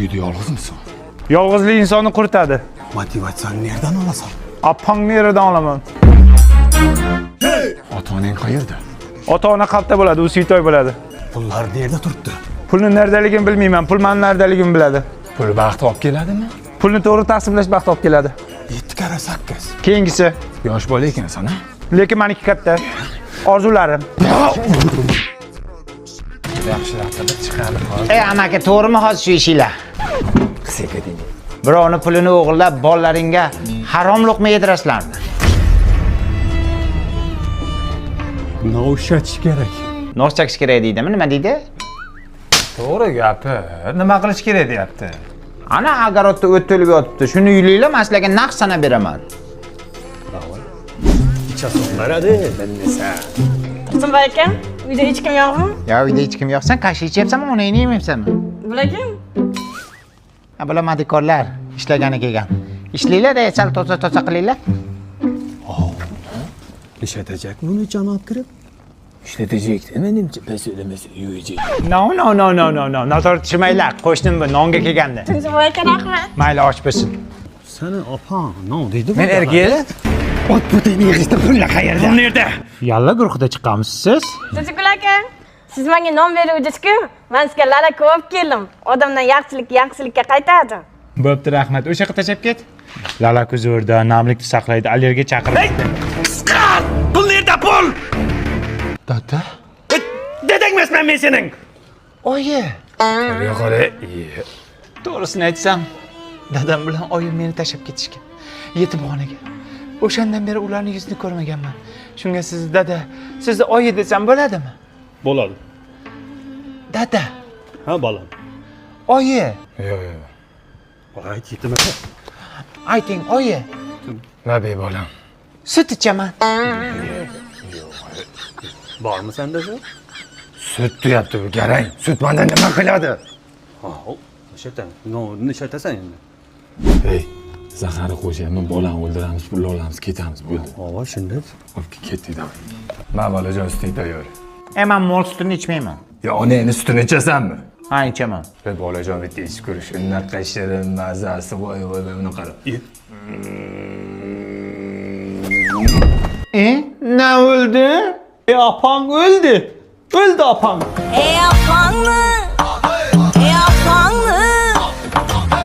uyda yolg'iz misin? Yolg'izlik insonni quritadi. Motivatsiyani nereden olasan? Apangni yeridan olaman. Ota-onang qayerda? Ota-ona qalbda bo'ladi, u suytoy bo'ladi. Pullar nerede turibdi? Pulni nerdaligini bilmayman, pul meni nerdaligini biladi. Pul baxt olib keladimi? Pulni to'g'ri taqsimlash baxt olib keladi. 7 kara 8. Keyingisi, Yosh bola ekansan, ha? lekin meniki katta. Orzularim. Yaxshilab chiqarib qol. Ey amaki, to'g'rimi hozir shu ishinglar? Qisqa deng. Birovni pulini o'g'irlab, bolalaringga harom luqma yedirasizlarmi? Naushatish kerak. Nos chakish kerak deydimi? Nima deydi? To'g'ri gapi. Nima qilish kerak deyapti? Ana agarodda o't to'lib yotibdi. Shuni yulinglar, men sizlarga naq sanab beraman. Ichasonlaradi, bilmasa. Tursunboy aka, uyda hech kim yo'qmi? Ya uyda hech kim yo'qsan, qashsha ichyapsanmi, onangni yemayapsanmi? Bular kim? Ha, bular madikorlar, ishlagani kelgan. Ishlanglar, sal toza qilinglar. Ishlatajak buni janob kirib. İşletecek menimcha payso'lamasa yuyajak. No. Nazorat tushmanglar. Qo'shnim bu nonga kelganda. Tursunboy aka, rahmat. Mayli, och bo'lsin. Seni opang no deydi. Men erga ot butini yig'ishda pullar qayerda? Pul nerda? Yalla guruhida chiqqanmisiz siz? Tursunboy aka, siz menga non beruvdingiz-ku, men sizga lala ko'p keldim. Odamdan yaxshilikka qaytadi. Bo'pti, rahmat. O'sha yoqqa tashlab ket. Lala kuzurda, namlikni saqlaydi, allergiya chaqiradi. Pul nerda pul? Dada. Dedangmasman men sening. Oyi, Yo'qore. to'g'risini aytsam, dadam bilan oyim meni tashlab ketishgan. Yetimxonaga. O'shandan beri ularning yuzini ko'rmaganman. Shunga siz dada, sizni oyi desam bo'ladimi? Bo'ladi. Dada, Ha, bolam. oyi, Yo'q. Ayt yetmasa. ayting oyi. Nabi bolam. Sut ichaman. Bormi senda shu? Sut tuyapti bu garang. Sut mendan nima qiladi? Ha, o'shadan. Nonni ishlatasan endi. Ey, zahari qo'shyapman, bolani o'ldiramiz, pul olamiz, ketamiz, bo'ldi. Havo shunday. Olib ket dedim. Men bolajon suting tayyor. Men mol sutini ichmayman. Ya onangni sutini ichasanmi? Ha, ichaman. Ey bolajon bitta ichib ko'rish. Unaqa shirin mazasi voy buni qara. Ne öldü? Apang öldü. Öldü apang. Ey apangni